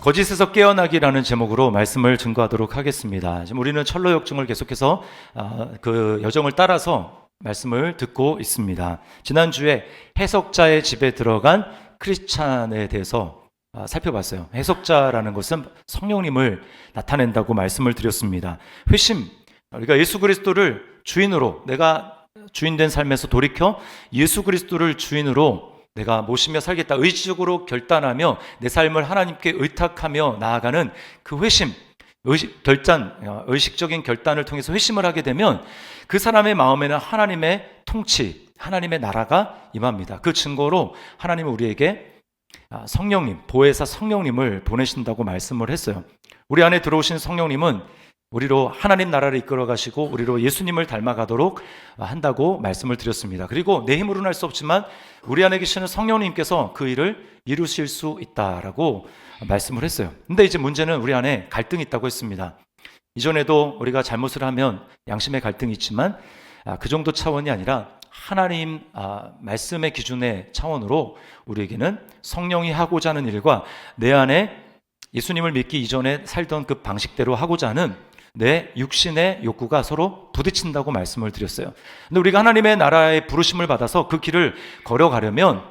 거짓에서 깨어나기라는 제목으로 말씀을 증거하도록 하겠습니다. 지금 우리는 철로 역정을 계속해서 그 여정을 따라서 말씀을 듣고 있습니다. 지난주에 해석자의 집에 들어간 크리스찬에 대해서 살펴봤어요. 해석자라는 것은 성령님을 나타낸다고 말씀을 드렸습니다. 회심, 우리가 예수 그리스도를 주인으로, 내가 주인된 삶에서 돌이켜 예수 그리스도를 주인으로 내가 모시며 살겠다, 의지적으로 결단하며 내 삶을 하나님께 의탁하며 나아가는 그 회심, 의식적인 결단을 통해서 회심을 하게 되면 그 사람의 마음에는 하나님의 통치, 하나님의 나라가 임합니다. 그 증거로 하나님은 우리에게 성령님, 보혜사 성령님을 보내신다고 말씀을 했어요. 우리 안에 들어오신 성령님은 우리로 하나님 나라를 이끌어 가시고 우리로 예수님을 닮아가도록 한다고 말씀을 드렸습니다. 그리고 내 힘으로는 할 수 없지만 우리 안에 계시는 성령님께서 그 일을 이루실 수 있다라고 말씀을 했어요. 근데 이제 문제는 우리 안에 갈등이 있다고 했습니다. 이전에도 우리가 잘못을 하면 양심의 갈등이 있지만 그 정도 차원이 아니라 하나님 말씀의 기준의 차원으로 우리에게는 성령이 하고자 하는 일과 내 안에 예수님을 믿기 이전에 살던 그 방식대로 하고자 하는 내 육신의 욕구가 서로 부딪힌다고 말씀을 드렸어요. 근데 우리가 하나님의 나라의 부르심을 받아서 그 길을 걸어가려면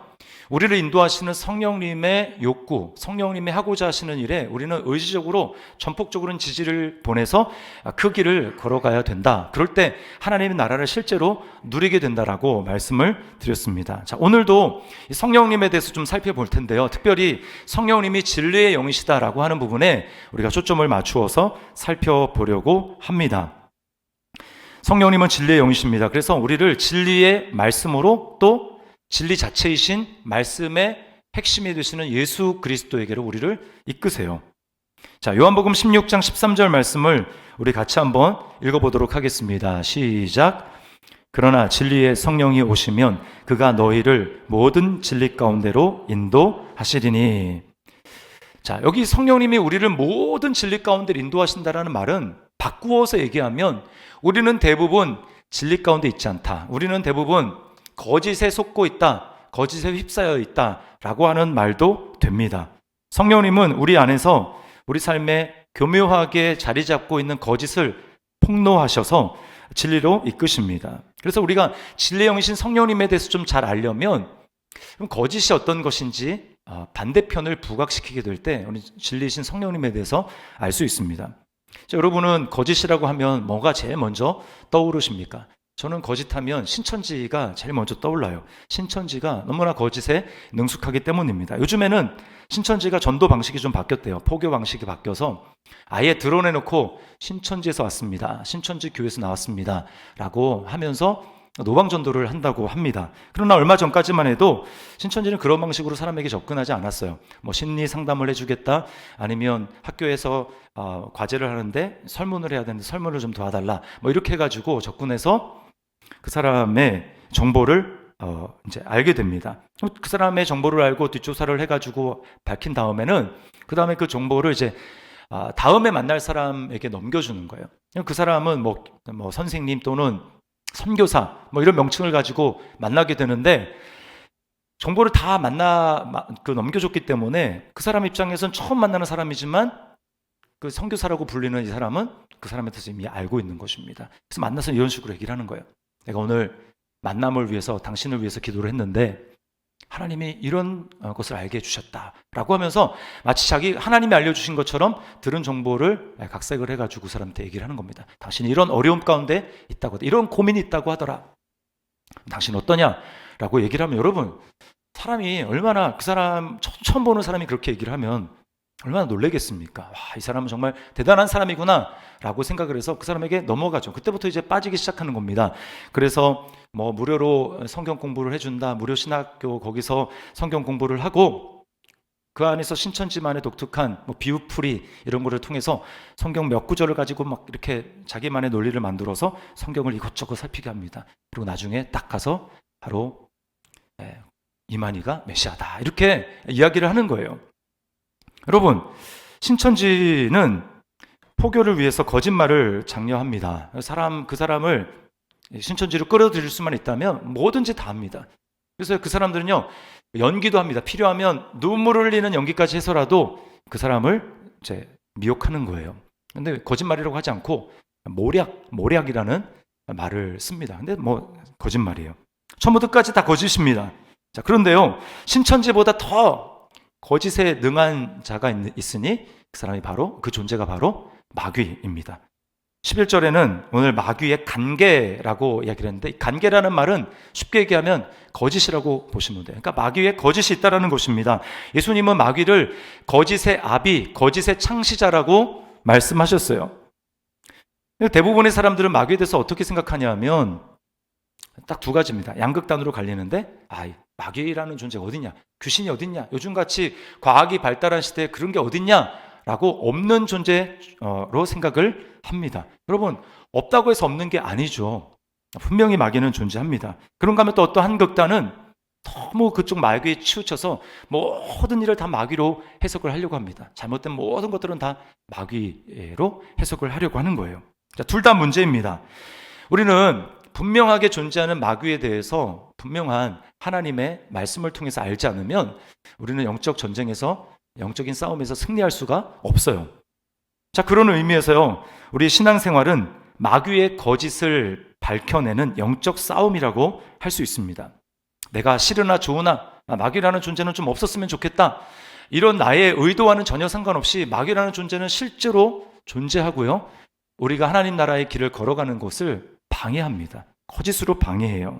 우리를 인도하시는 성령님의 욕구, 성령님이 하고자 하시는 일에 우리는 의지적으로 전폭적으로는 지지를 보내서 그 길을 걸어가야 된다. 그럴 때 하나님의 나라를 실제로 누리게 된다라고 말씀을 드렸습니다. 자, 오늘도 성령님에 대해서 좀 살펴볼 텐데요. 특별히 성령님이 진리의 영이시다라고 하는 부분에 우리가 초점을 맞추어서 살펴보려고 합니다. 성령님은 진리의 영이십니다. 그래서 우리를 진리의 말씀으로 또 진리 자체이신 말씀의 핵심이 되시는 예수 그리스도에게로 우리를 이끄세요. 자, 요한복음 16장 13절 말씀을 우리 같이 한번 읽어보도록 하겠습니다. 시작. 그러나 진리의 성령이 오시면 그가 너희를 모든 진리 가운데로 인도하시리니. 자, 여기 성령님이 우리를 모든 진리 가운데로 인도하신다라는 말은 바꾸어서 얘기하면 우리는 대부분 진리 가운데 있지 않다. 우리는 대부분 거짓에 속고 있다, 거짓에 휩싸여 있다라고 하는 말도 됩니다. 성령님은 우리 안에서 우리 삶에 교묘하게 자리 잡고 있는 거짓을 폭로하셔서 진리로 이끄십니다. 그래서 우리가 진리의 영이신 성령님에 대해서 좀 잘 알려면 거짓이 어떤 것인지 반대편을 부각시키게 될 때 우리 진리이신 성령님에 대해서 알 수 있습니다. 자, 여러분은 거짓이라고 하면 뭐가 제일 먼저 떠오르십니까? 저는 거짓하면 신천지가 제일 먼저 떠올라요. 신천지가 너무나 거짓에 능숙하기 때문입니다. 요즘에는 신천지가 전도 방식이 좀 바뀌었대요. 포교 방식이 바뀌어서 아예 드러내놓고 신천지에서 왔습니다, 신천지 교회에서 나왔습니다 라고 하면서 노방전도를 한다고 합니다. 그러나 얼마 전까지만 해도 신천지는 그런 방식으로 사람에게 접근하지 않았어요. 뭐 심리 상담을 해주겠다, 아니면 학교에서 과제를 하는데 설문을 해야 되는데 설문을 좀 도와달라, 뭐 이렇게 해가지고 접근해서 그 사람의 정보를 이제 알게 됩니다. 그 사람의 정보를 알고 뒷조사를 해가지고 밝힌 다음에는 그 다음에 그 정보를 이제 다음에 만날 사람에게 넘겨주는 거예요. 그 사람은 뭐 선생님 또는 선교사 뭐 이런 명칭을 가지고 만나게 되는데 정보를 다 넘겨줬기 때문에 그 사람 입장에서는 처음 만나는 사람이지만 그 선교사라고 불리는 이 사람은 그 사람에 대해서 이미 알고 있는 것입니다. 그래서 만나서 이런 식으로 얘기를 하는 거예요. 내가 오늘 만남을 위해서, 당신을 위해서 기도를 했는데 하나님이 이런 것을 알게 해주셨다라고 하면서 마치 자기 하나님이 알려주신 것처럼 들은 정보를 각색을 해가지고 그 사람한테 얘기를 하는 겁니다. 당신이 이런 어려움 가운데 있다고, 이런 고민이 있다고 하더라. 당신 어떠냐라고 얘기를 하면, 여러분, 사람이 얼마나, 그 사람 처음 보는 사람이 그렇게 얘기를 하면 얼마나 놀라겠습니까? 와, 이 사람은 정말 대단한 사람이구나 라고 생각을 해서 그 사람에게 넘어가죠. 그때부터 이제 빠지기 시작하는 겁니다. 그래서 뭐 무료로 성경 공부를 해준다, 무료 신학교 거기서 성경 공부를 하고 그 안에서 신천지만의 독특한 뭐 비유풀이 이런 거를 통해서 성경 몇 구절을 가지고 막 이렇게 자기만의 논리를 만들어서 성경을 이것저것 살피게 합니다. 그리고 나중에 딱 가서 바로 이만희가 메시아다 이렇게 이야기를 하는 거예요. 여러분, 신천지는 포교를 위해서 거짓말을 장려합니다. 그 사람을 신천지로 끌어들일 수만 있다면 뭐든지 다 합니다. 그래서 그 사람들은요, 연기도 합니다. 필요하면 눈물을 흘리는 연기까지 해서라도 그 사람을 이제 미혹하는 거예요. 근데 거짓말이라고 하지 않고 모략이라는 말을 씁니다. 근데 뭐 거짓말이에요. 처음부터 끝까지 다 거짓입니다. 자, 그런데요, 신천지보다 더 거짓에 능한 자가 있으니 그 사람이 바로, 그 존재가 바로 마귀입니다. 11절에는 오늘 마귀의 간계라고 이야기를 했는데, 간계라는 말은 쉽게 얘기하면 거짓이라고 보시면 돼요. 그러니까 마귀의 거짓이 있다라는 것입니다. 예수님은 마귀를 거짓의 아비, 거짓의 창시자라고 말씀하셨어요. 대부분의 사람들은 마귀에 대해서 어떻게 생각하냐 하면 딱 두 가지입니다. 양극단으로 갈리는데, 마귀라는 존재가 어딨냐, 귀신이 어딨냐, 요즘같이 과학이 발달한 시대에 그런 게 어딨냐 라고 없는 존재로 생각을 합니다. 여러분, 없다고 해서 없는 게 아니죠. 분명히 마귀는 존재합니다. 그런가 하면 또 어떠한 극단은 너무 그쪽 마귀에 치우쳐서 모든 일을 다 마귀로 해석을 하려고 합니다. 잘못된 모든 것들은 다 마귀로 해석을 하려고 하는 거예요. 둘 다 문제입니다. 우리는 분명하게 존재하는 마귀에 대해서 분명한 하나님의 말씀을 통해서 알지 않으면 우리는 영적 전쟁에서, 영적인 싸움에서 승리할 수가 없어요. 자, 그런 의미에서요, 우리 신앙생활은 마귀의 거짓을 밝혀내는 영적 싸움이라고 할 수 있습니다. 내가 싫으나 좋으나 마귀라는 존재는 좀 없었으면 좋겠다, 이런 나의 의도와는 전혀 상관없이 마귀라는 존재는 실제로 존재하고요, 우리가 하나님 나라의 길을 걸어가는 것을 방해합니다. 거짓으로 방해해요.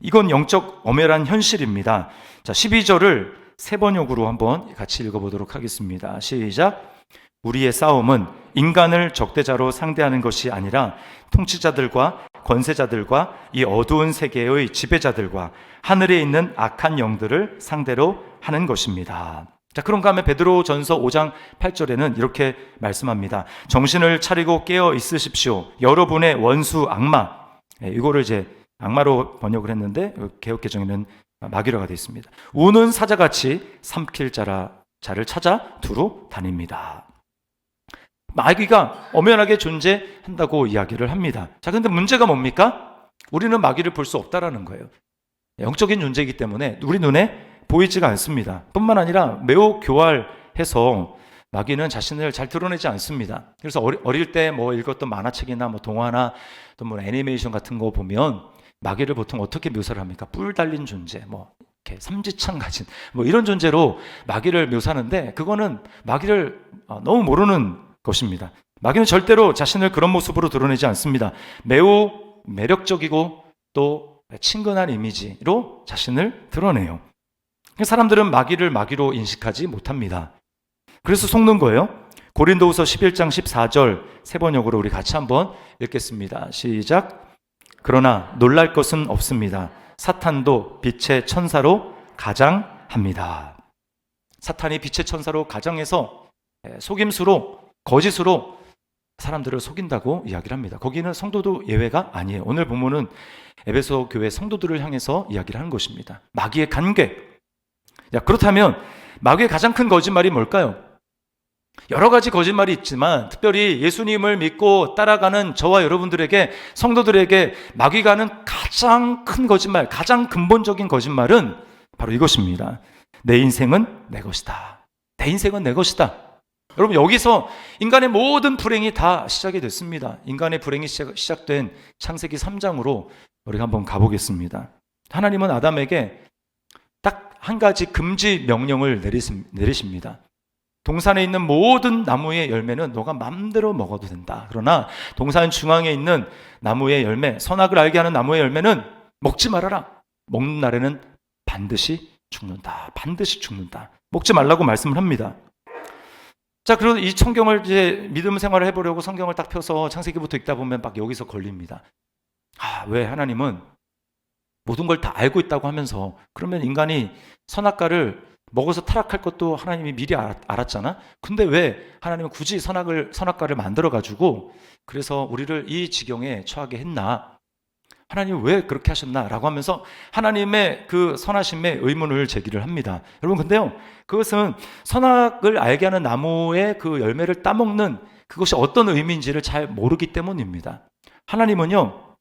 이건 영적 엄연한 현실입니다. 자, 12절을 세 번역으로 한번 같이 읽어보도록 하겠습니다. 시작. 우리의 싸움은 인간을 적대자로 상대하는 것이 아니라 통치자들과 권세자들과 이 어두운 세계의 지배자들과 하늘에 있는 악한 영들을 상대로 하는 것입니다. 자, 그런가 하면 베드로전서 5장 8절에는 이렇게 말씀합니다. 정신을 차리고 깨어 있으십시오. 여러분의 원수 악마. 이거를 이제 악마로 번역을 했는데 개역개정에는 마귀라가 되어 있습니다. 우는 사자같이 삼킬 자를 찾아 두루 다닙니다. 마귀가 엄연하게 존재한다고 이야기를 합니다. 자, 근데 문제가 뭡니까? 우리는 마귀를 볼 수 없다라는 거예요. 영적인 존재이기 때문에 우리 눈에 보이지가 않습니다. 뿐만 아니라 매우 교활해서 마귀는 자신을 잘 드러내지 않습니다. 그래서 어릴 때 뭐 읽었던 만화책이나 뭐 동화나 또 뭐 애니메이션 같은 거 보면 마귀를 보통 어떻게 묘사를 합니까? 뿔 달린 존재, 뭐 이렇게 삼지창 가진 뭐 이런 존재로 마귀를 묘사하는데, 그거는 마귀를 너무 모르는 것입니다. 마귀는 절대로 자신을 그런 모습으로 드러내지 않습니다. 매우 매력적이고 또 친근한 이미지로 자신을 드러내요. 사람들은 마귀를 마귀로 인식하지 못합니다. 그래서 속는 거예요. 고린도후서 11장 14절 세 번역으로 우리 같이 한번 읽겠습니다. 시작. 그러나 놀랄 것은 없습니다. 사탄도 빛의 천사로 가장합니다. 사탄이 빛의 천사로 가장해서 속임수로, 거짓으로 사람들을 속인다고 이야기를 합니다. 거기는 성도도 예외가 아니에요. 오늘 본문은 에베소 교회 성도들을 향해서 이야기를 하는 것입니다. 마귀의 간계. 자, 그렇다면 마귀의 가장 큰 거짓말이 뭘까요? 여러 가지 거짓말이 있지만 특별히 예수님을 믿고 따라가는 저와 여러분들에게, 성도들에게 마귀가 하는 가장 큰 거짓말, 가장 근본적인 거짓말은 바로 이것입니다. 내 인생은 내 것이다. 내 인생은 내 것이다. 여러분, 여기서 인간의 모든 불행이 다 시작이 됐습니다. 인간의 불행이 시작된 창세기 3장으로 우리가 한번 가보겠습니다. 하나님은 아담에게 딱 한 가지 금지 명령을 내리십니다. 동산에 있는 모든 나무의 열매는 너가 마음대로 먹어도 된다. 그러나 동산 중앙에 있는 나무의 열매, 선악을 알게 하는 나무의 열매는 먹지 말아라. 먹는 날에는 반드시 죽는다. 반드시 죽는다. 먹지 말라고 말씀을 합니다. 자, 그리고 이 성경을 이제 믿음 생활을 해보려고 성경을 딱 펴서 창세기부터 읽다 보면 막 여기서 걸립니다. 왜 하나님은 모든 걸 다 알고 있다고 하면서, 그러면 인간이 선악과를 먹어서 타락할 것도 하나님이 미리 알았잖아. 근데 왜 하나님은 굳이 선악과를 만들어가지고 그래서 우리를 이 지경에 처하게 했나? 하나님 왜 그렇게 하셨나? 라고 하면서 하나님의 그 선하심에 의문을 제기를 합니다. 여러분, 근데요, 그것은 선악을 알게 하는 나무의 그 열매를 따먹는 그것이 어떤 의미인지를 잘 모르기 때문입니다. 하나님은요,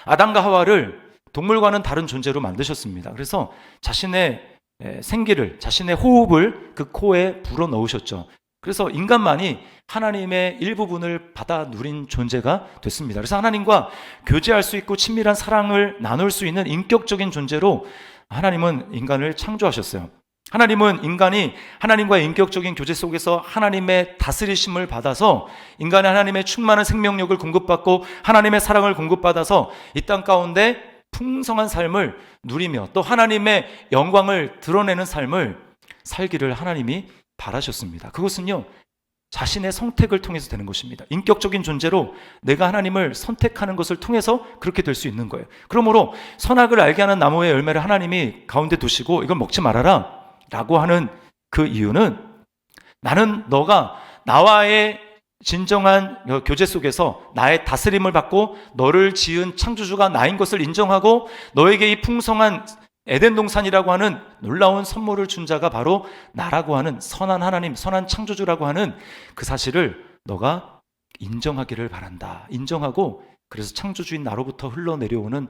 아담과 하와를 동물과는 다른 존재로 만드셨습니다. 그래서 자신의 생기를, 자신의 호흡을 그 코에 불어넣으셨죠. 그래서 인간만이 하나님의 일부분을 받아 누린 존재가 됐습니다. 그래서 하나님과 교제할 수 있고 친밀한 사랑을 나눌 수 있는 인격적인 존재로 하나님은 인간을 창조하셨어요. 하나님은 인간이 하나님과의 인격적인 교제 속에서 하나님의 다스리심을 받아서 인간이 하나님의 충만한 생명력을 공급받고 하나님의 사랑을 공급받아서 이 땅 가운데 풍성한 삶을 누리며 또 하나님의 영광을 드러내는 삶을 살기를 하나님이 바라셨습니다. 그것은요, 자신의 선택을 통해서 되는 것입니다. 인격적인 존재로 내가 하나님을 선택하는 것을 통해서 그렇게 될 수 있는 거예요. 그러므로 선악을 알게 하는 나무의 열매를 하나님이 가운데 두시고 이걸 먹지 말아라 라고 하는 그 이유는, 나는 너가 나와의 진정한 교제 속에서 나의 다스림을 받고 너를 지은 창조주가 나인 것을 인정하고 너에게 이 풍성한 에덴 동산이라고 하는 놀라운 선물을 준 자가 바로 나라고 하는 선한 하나님, 선한 창조주라고 하는 그 사실을 너가 인정하기를 바란다. 인정하고 그래서 창조주인 나로부터 흘러내려오는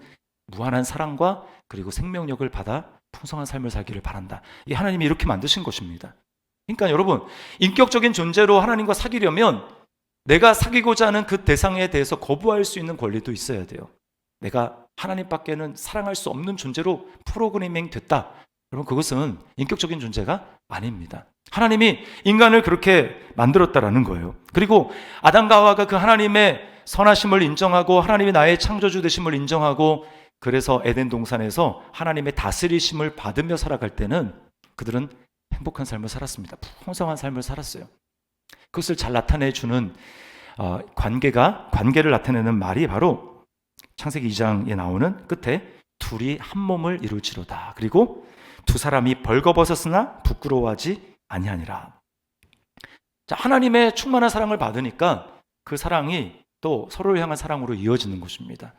무한한 사랑과 그리고 생명력을 받아 풍성한 삶을 살기를 바란다. 이 하나님이 이렇게 만드신 것입니다. 그러니까 여러분, 인격적인 존재로 하나님과 사귀려면 내가 사귀고자 하는 그 대상에 대해서 거부할 수 있는 권리도 있어야 돼요. 내가 하나님밖에는 사랑할 수 없는 존재로 프로그래밍 됐다. 여러분, 그것은 인격적인 존재가 아닙니다. 하나님이 인간을 그렇게 만들었다라는 거예요. 그리고 아담과 하와가 그 하나님의 선하심을 인정하고 하나님이 나의 창조주 되심을 인정하고 그래서 에덴 동산에서 하나님의 다스리심을 받으며 살아갈 때는 그들은 행복한 삶을 살았습니다. 풍성한 삶을 살았어요. 그것을 잘 나타내주는 관계를 나타내는 말이 바로 창세기 2장에 나오는 끝에 둘이 한 몸을 이룰지로다. 그리고 두 사람이 벌거벗었으나 부끄러워하지 아니하니라. 자, 하나님의 충만한 사랑을 받으니까 그 사랑이 또 서로를 향한 사랑으로 이어지는 것입니다.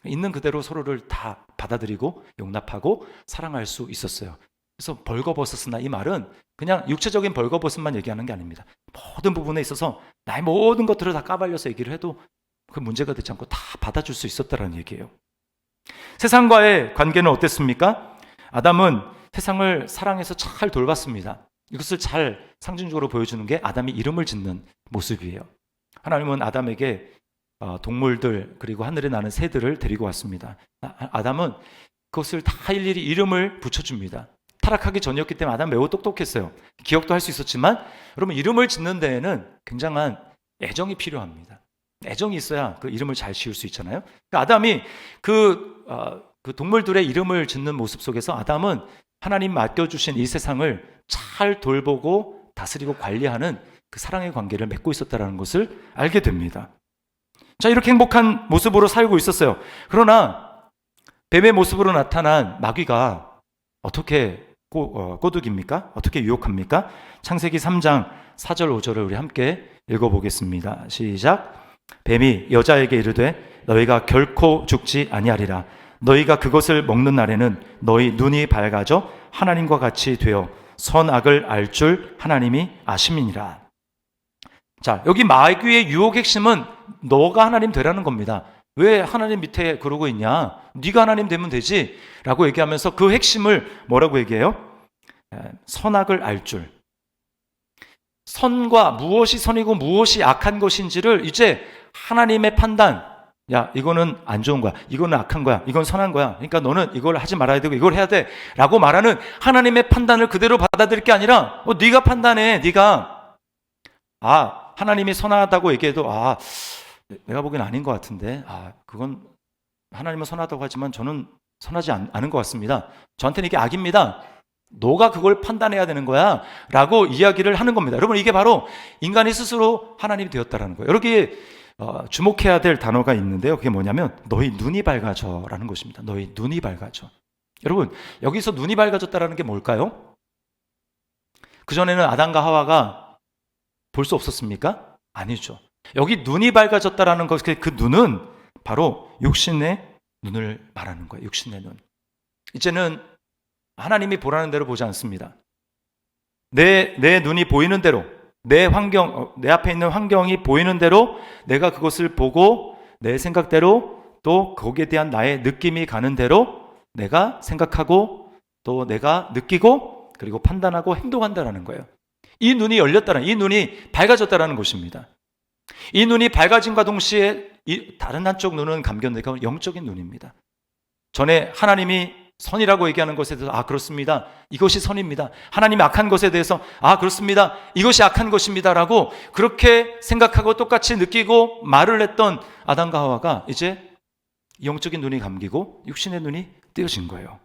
있는 그대로 서로를 다 받아들이고 용납하고 사랑할 수 있었어요. 그래서 벌거벗었으나, 이 말은 그냥 육체적인 벌거벗음만 얘기하는 게 아닙니다. 모든 부분에 있어서 나의 모든 것들을 다 까발려서 얘기를 해도 그 문제가 되지 않고 다 받아줄 수 있었다는 얘기예요. 세상과의 관계는 어땠습니까? 아담은 세상을 사랑해서 잘 돌봤습니다. 이것을 잘 상징적으로 보여주는 게 아담이 이름을 짓는 모습이에요. 하나님은 아담에게 동물들 그리고 하늘에 나는 새들을 데리고 왔습니다. 아담은 그것을 다 일일이 이름을 붙여줍니다. 타락하기 전이었기 때문에 아담 매우 똑똑했어요. 기억도 할 수 있었지만 여러분, 이름을 짓는 데에는 굉장한 애정이 필요합니다. 애정이 있어야 그 이름을 잘 지을 수 있잖아요. 그러니까 아담이 그 동물들의 이름을 짓는 모습 속에서 아담은 하나님 맡겨주신 이 세상을 잘 돌보고 다스리고 관리하는 그 사랑의 관계를 맺고 있었다는 것을 알게 됩니다. 자, 이렇게 행복한 모습으로 살고 있었어요. 그러나 뱀의 모습으로 나타난 마귀가 어떻게 꼬둑입니까? 어떻게 유혹합니까? 창세기 3장 4절 5절을 우리 함께 읽어보겠습니다. 시작. 뱀이 여자에게 이르되 너희가 결코 죽지 아니하리라. 너희가 그것을 먹는 날에는 너희 눈이 밝아져 하나님과 같이 되어 선악을 알 줄 하나님이 아심이니라. 자, 여기 마귀의 유혹 핵심은 너가 하나님 되라는 겁니다. 왜 하나님 밑에 그러고 있냐? 네가 하나님 되면 되지 라고 얘기하면서 그 핵심을 뭐라고 얘기해요? 선악을 알 줄. 선과 무엇이 선이고 무엇이 악한 것인지를 이제 하나님의 판단, 야, 이거는 안 좋은 거야, 이거는 악한 거야, 이건 선한 거야, 그러니까 너는 이걸 하지 말아야 되고 이걸 해야 돼 라고 말하는 하나님의 판단을 그대로 받아들일 게 아니라 네가 판단해. 네가 하나님이 선하다고 얘기해도 내가 보기엔 아닌 것 같은데 그건 하나님은 선하다고 하지만 저는 선하지 않은 것 같습니다. 저한테는 이게 악입니다. 너가 그걸 판단해야 되는 거야 라고 이야기를 하는 겁니다. 여러분, 이게 바로 인간이 스스로 하나님이 되었다라는 거예요. 여기 주목해야 될 단어가 있는데요. 그게 뭐냐면 너희 눈이 밝아져 라는 것입니다. 너희 눈이 밝아져. 여러분, 여기서 눈이 밝아졌다라는 게 뭘까요? 그전에는 아담과 하와가 볼 수 없었습니까? 아니죠. 여기 눈이 밝아졌다라는 것, 그 눈은 바로 육신의 눈을 말하는 거예요. 육신의 눈. 이제는 하나님이 보라는 대로 보지 않습니다. 내 눈이 보이는 대로, 내 앞에 있는 환경이 보이는 대로 내가 그것을 보고 내 생각대로 또 거기에 대한 나의 느낌이 가는 대로 내가 생각하고 또 내가 느끼고 그리고 판단하고 행동한다라는 거예요. 이 눈이 열렸다는, 이 눈이 밝아졌다라는 것입니다. 이 눈이 밝아짐과 동시에 이 다른 한쪽 눈은 감겼는데 영적인 눈입니다. 전에 하나님이 선이라고 얘기하는 것에 대해서 그렇습니다. 이것이 선입니다. 하나님이 악한 것에 대해서 그렇습니다. 이것이 악한 것입니다. 라고 그렇게 생각하고 똑같이 느끼고 말을 했던 아담과 하와가 이제 영적인 눈이 감기고 육신의 눈이 띄어진 거예요.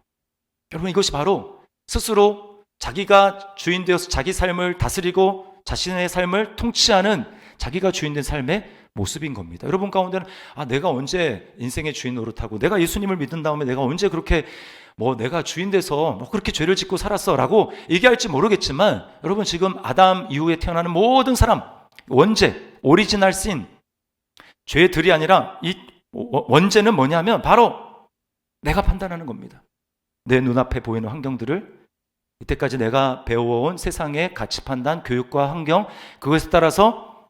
여러분, 이것이 바로 스스로 자기가 주인 되어서 자기 삶을 다스리고 자신의 삶을 통치하는 자기가 주인된 삶의 모습인 겁니다. 여러분 가운데는 내가 언제 인생의 주인 노릇하고 내가 예수님을 믿은 다음에 내가 언제 그렇게 내가 주인 돼서 그렇게 죄를 짓고 살았어 라고 얘기할지 모르겠지만, 여러분 지금 아담 이후에 태어나는 모든 사람, 원죄, 오리지널 신, 죄들이 아니라 이 원죄는 뭐냐면 바로 내가 판단하는 겁니다. 내 눈앞에 보이는 환경들을 이때까지 내가 배워온 세상의 가치 판단, 교육과 환경, 그것에 따라서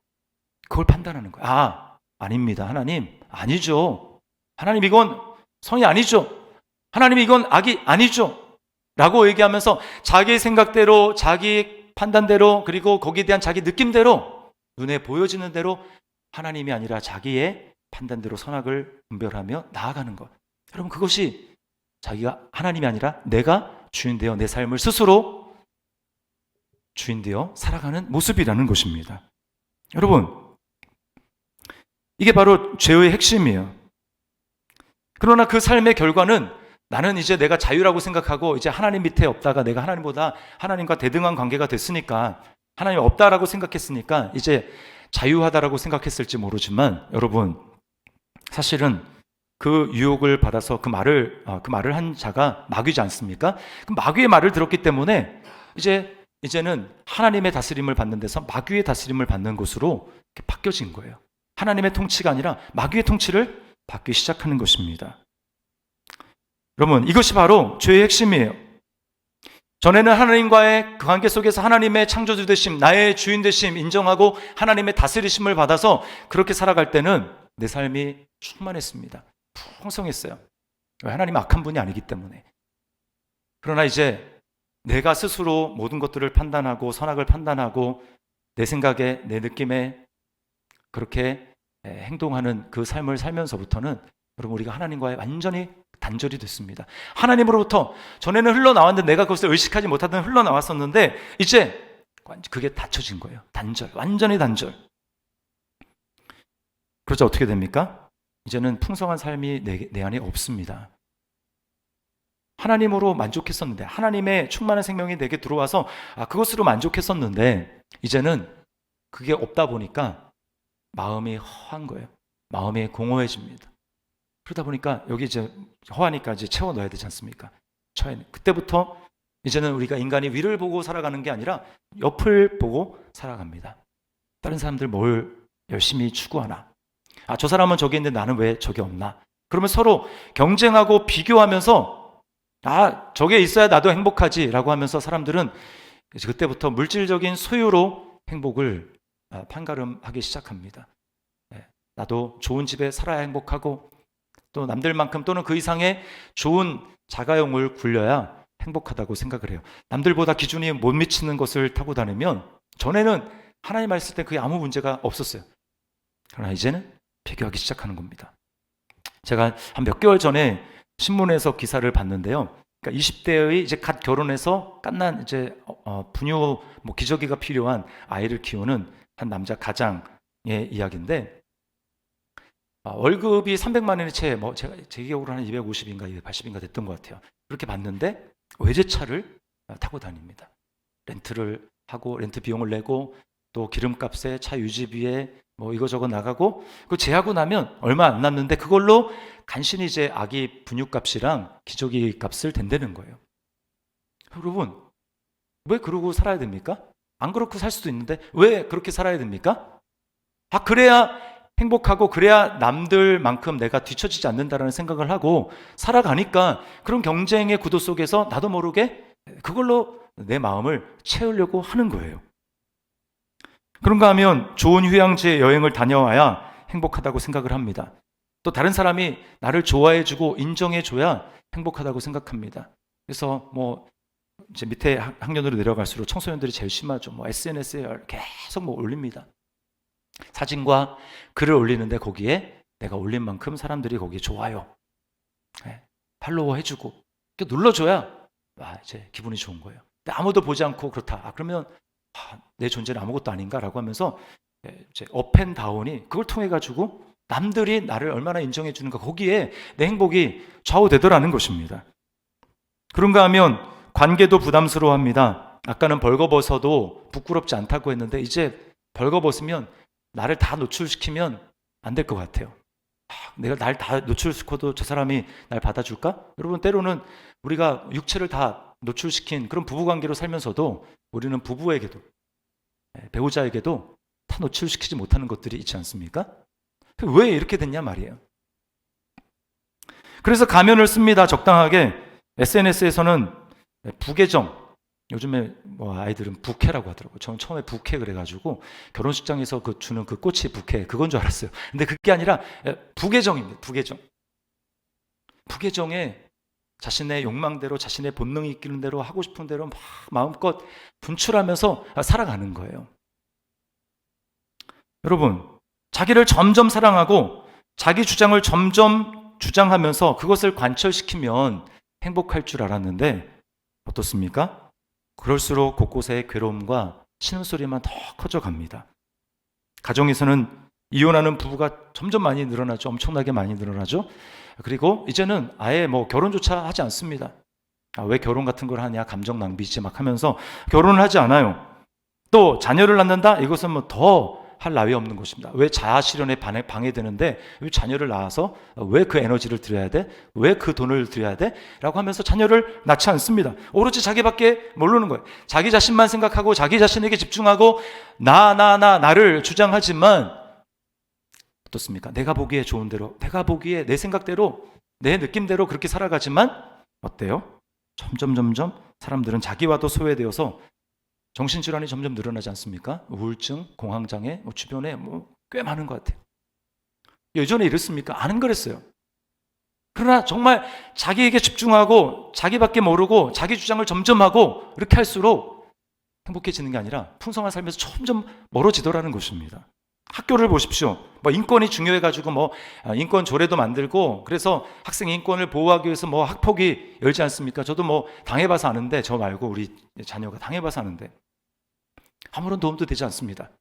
그걸 판단하는 거야. 아닙니다. 하나님, 아니죠. 하나님, 이건 성이 아니죠. 하나님, 이건 악이 아니죠. 라고 얘기하면서 자기 생각대로, 자기 판단대로, 그리고 거기에 대한 자기 느낌대로, 눈에 보여지는 대로 하나님이 아니라 자기의 판단대로 선악을 분별하며 나아가는 것. 여러분, 그것이 자기가 하나님이 아니라 내가 주인 되어 내 삶을 스스로 주인 되어 살아가는 모습이라는 것입니다. 여러분, 이게 바로 죄의 핵심이에요. 그러나 그 삶의 결과는 나는 이제 내가 자유라고 생각하고 이제 하나님 밑에 없다가 내가 하나님과 대등한 관계가 됐으니까, 하나님 없다라고 생각했으니까 이제 자유하다라고 생각했을지 모르지만, 여러분 사실은 그 유혹을 받아서 그 말을 한 자가 마귀지 않습니까? 그 마귀의 말을 들었기 때문에 이제는 하나님의 다스림을 받는 데서 마귀의 다스림을 받는 것으로 이렇게 바뀌어진 거예요. 하나님의 통치가 아니라 마귀의 통치를 받기 시작하는 것입니다. 여러분, 이것이 바로 죄의 핵심이에요. 전에는 하나님과의 그 관계 속에서 하나님의 창조주 되심, 나의 주인 되심 인정하고 하나님의 다스리심을 받아서 그렇게 살아갈 때는 내 삶이 충만했습니다. 풍성했어요. 하나님 악한 분이 아니기 때문에. 그러나 이제 내가 스스로 모든 것들을 판단하고 선악을 판단하고 내 생각에 내 느낌에 그렇게 행동하는 그 삶을 살면서부터는 여러분, 우리가 하나님과의 완전히 단절이 됐습니다. 하나님으로부터 전에는 흘러나왔는데 내가 그것을 의식하지 못하던 흘러나왔었는데 이제 그게 닫혀진 거예요. 단절, 완전히 단절. 그러자 어떻게 됩니까? 이제는 풍성한 삶이 내 안에 없습니다. 하나님으로 만족했었는데, 하나님의 충만한 생명이 내게 들어와서 그것으로 만족했었는데 이제는 그게 없다 보니까 마음이 허한 거예요. 마음이 공허해집니다. 그러다 보니까 여기 이제 허하니까 이제 채워 넣어야 되지 않습니까? 그때부터 이제는 우리가 인간이 위를 보고 살아가는 게 아니라 옆을 보고 살아갑니다. 다른 사람들 뭘 열심히 추구하나? 저 사람은 저기 있는데 나는 왜 저기 없나? 그러면 서로 경쟁하고 비교하면서 저게 있어야 나도 행복하지 라고 하면서 사람들은 그때부터 물질적인 소유로 행복을 판가름하기 시작합니다. 나도 좋은 집에 살아야 행복하고 또 남들만큼 또는 그 이상의 좋은 자가용을 굴려야 행복하다고 생각을 해요. 남들보다 기준이 못 미치는 것을 타고 다니면, 전에는 하나님 말씀 때 그게 아무 문제가 없었어요. 그러나 이제는 비교하기 시작하는 겁니다. 제가 한 몇 개월 전에 신문에서 기사를 봤는데요. 그러니까 20대의 이제 갓 결혼해서 갓난 이제 분유 기저귀가 필요한 아이를 키우는 한 남자 가장의 이야기인데, 월급이 300만 원이 제 기억으로 한 250인가 280인가 됐던 것 같아요. 그렇게 받는데 외제차를 타고 다닙니다. 렌트를 하고 렌트 비용을 내고 또 기름값에 차 유지비에 이거저거 나가고, 그 제하고 나면 얼마 안 남는데 그걸로 간신히 이제 아기 분유값이랑 기저귀 값을 댄다는 거예요. 여러분, 왜 그러고 살아야 됩니까? 안 그렇고 살 수도 있는데 왜 그렇게 살아야 됩니까? 그래야 행복하고 그래야 남들만큼 내가 뒤처지지 않는다라는 생각을 하고 살아가니까 그런 경쟁의 구도 속에서 나도 모르게 그걸로 내 마음을 채우려고 하는 거예요. 그런가 하면 좋은 휴양지 여행을 다녀와야 행복하다고 생각을 합니다. 또 다른 사람이 나를 좋아해주고 인정해줘야 행복하다고 생각합니다. 그래서 뭐 이제 밑에 학년으로 내려갈수록 청소년들이 제일 심하죠. 뭐 SNS에 계속 뭐 올립니다. 사진과 글을 올리는데 거기에 내가 올린 만큼 사람들이 거기에 좋아요, 팔로워 해주고 이렇게 눌러줘야 이제 기분이 좋은 거예요. 근데 아무도 보지 않고 그렇다. 그러면 내 존재는 아무것도 아닌가라고 하면서 이제 업앤다운이 그걸 통해 가지고 남들이 나를 얼마나 인정해 주는가, 거기에 내 행복이 좌우되더라는 것입니다. 그런가 하면 관계도 부담스러워합니다. 아까는 벌거벗어도 부끄럽지 않다고 했는데 이제 벌거벗으면 나를 다 노출시키면 안 될 것 같아요. 내가 날 다 노출시켜도 저 사람이 날 받아줄까? 여러분, 때로는 우리가 육체를 다 노출시킨 그런 부부관계로 살면서도 우리는 부부에게도, 배우자에게도 다 노출시키지 못하는 것들이 있지 않습니까? 왜 이렇게 됐냐 말이에요. 그래서 가면을 씁니다. 적당하게. SNS에서는 부계정, 요즘에 뭐 아이들은 부케라고 하더라고요. 저는 처음에 부케 그래가지고 결혼식장에서 주는 그 꽃이 부케, 그건 줄 알았어요. 근데 그게 아니라 부계정입니다. 부계정. 부계정에 자신의 욕망대로, 자신의 본능이 이끄는 대로, 하고 싶은 대로 막 마음껏 분출하면서 살아가는 거예요. 여러분, 자기를 점점 사랑하고 자기 주장을 점점 주장하면서 그것을 관철시키면 행복할 줄 알았는데 어떻습니까? 그럴수록 곳곳에 괴로움과 신음소리만 더 커져갑니다. 가정에서는 이혼하는 부부가 점점 많이 늘어나죠. 엄청나게 많이 늘어나죠. 그리고 이제는 아예 뭐 결혼조차 하지 않습니다. 왜 결혼 같은 걸 하냐, 감정 낭비지 막 하면서 결혼을 하지 않아요. 또 자녀를 낳는다? 이것은 뭐 더 할 나위 없는 것입니다. 왜 자아실현에 방해되는데 왜 자녀를 낳아서 왜 그 에너지를 들여야 돼? 왜 그 돈을 들여야 돼? 라고 하면서 자녀를 낳지 않습니다. 오로지 자기밖에 모르는 거예요. 자기 자신만 생각하고 자기 자신에게 집중하고 나를 주장하지만 어떻습니까? 내가 보기에 좋은 대로, 내가 보기에 내 생각대로, 내 느낌대로 그렇게 살아가지만 어때요? 점점 사람들은 자기와도 소외되어서 정신질환이 점점 늘어나지 않습니까? 우울증, 공황장애, 주변에 꽤 많은 것 같아요. 예전에 이랬습니까? 안 그랬어요. 그러나 정말 자기에게 집중하고 자기밖에 모르고 자기 주장을 점점 하고 이렇게 할수록 행복해지는 게 아니라 풍성한 삶에서 점점 멀어지더라는 것입니다. 학교를 보십시오. 인권이 중요해가지고 인권 조례도 만들고, 그래서 학생 인권을 보호하기 위해서 학폭위 열지 않습니까? 저도 당해봐서 아는데, 저 말고 우리 자녀가 당해봐서 아는데 아무런 도움도 되지 않습니다.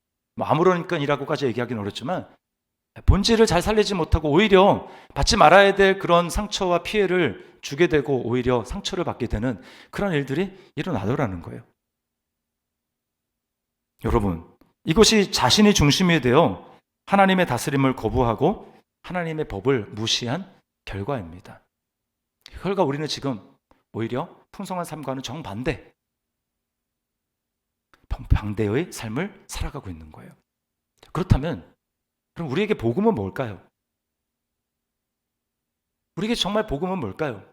아무러니까이라고까지 얘기하기는 어렵지만 본질을 잘 살리지 못하고 오히려 받지 말아야 될 그런 상처와 피해를 주게 되고 오히려 상처를 받게 되는 그런 일들이 일어나더라는 거예요. 여러분, 이것이 자신이 중심이 되어 하나님의 다스림을 거부하고 하나님의 법을 무시한 결과입니다. 그 결과 우리는 지금 오히려 풍성한 삶과는 정반대의 삶을 살아가고 있는 거예요. 그렇다면 그럼 우리에게 복음은 뭘까요? 우리에게 정말 복음은 뭘까요?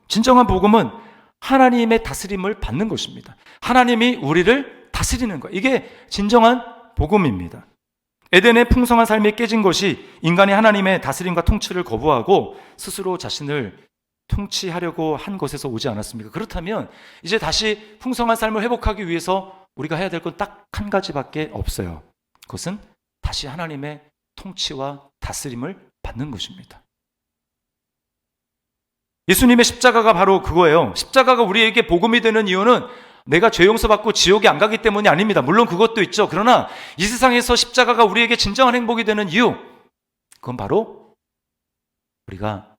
진정한 복음은 하나님의 다스림을 받는 것입니다. 하나님이 우리를 다스리는 것, 이게 진정한 복음입니다. 에덴의 풍성한 삶이 깨진 것이 인간이 하나님의 다스림과 통치를 거부하고 스스로 자신을 통치하려고 한 것에서 오지 않았습니까? 그렇다면 이제 다시 풍성한 삶을 회복하기 위해서 우리가 해야 될 건 딱 한 가지밖에 없어요. 그것은 다시 하나님의 통치와 다스림을 받는 것입니다. 예수님의 십자가가 바로 그거예요. 십자가가 우리에게 복음이 되는 이유는 내가 죄 용서받고 지옥에 안 가기 때문이 아닙니다. 물론 그것도 있죠. 그러나 이 세상에서 십자가가 우리에게 진정한 행복이 되는 이유, 그건 바로 우리가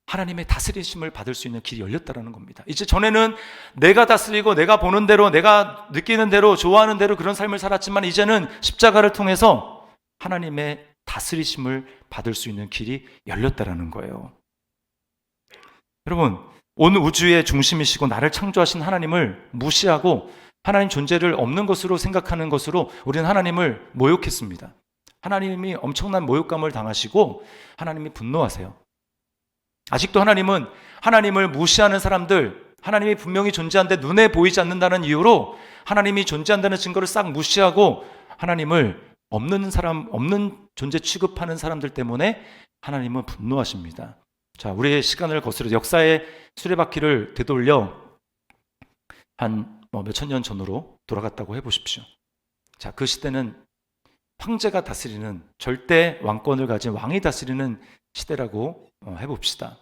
하나님의 다스리심을 받을 수 있는 길이 열렸다는 겁니다. 이제 전에는 내가 다스리고 내가 보는 대로, 내가 느끼는 대로, 좋아하는 대로 그런 삶을 살았지만 이제는 십자가를 통해서 하나님의 다스리심을 받을 수 있는 길이 열렸다는 거예요. 여러분, 온 우주의 중심이시고 나를 창조하신 하나님을 무시하고 하나님 존재를 없는 것으로 생각하는 것으로 우리는 하나님을 모욕했습니다. 하나님이 엄청난 모욕감을 당하시고 하나님이 분노하세요. 아직도 하나님은 하나님을 무시하는 사람들, 하나님이 분명히 존재한데 눈에 보이지 않는다는 이유로 하나님이 존재한다는 증거를 싹 무시하고 하나님을 없는 존재 취급하는 사람들 때문에 하나님은 분노하십니다. 자, 우리의 시간을 거스려 역사의 수레바퀴를 되돌려 한 몇천 년 전으로 돌아갔다고 해보십시오. 자, 그 시대는 황제가 다스리는, 절대 왕권을 가진 왕이 다스리는 시대라고 해봅시다.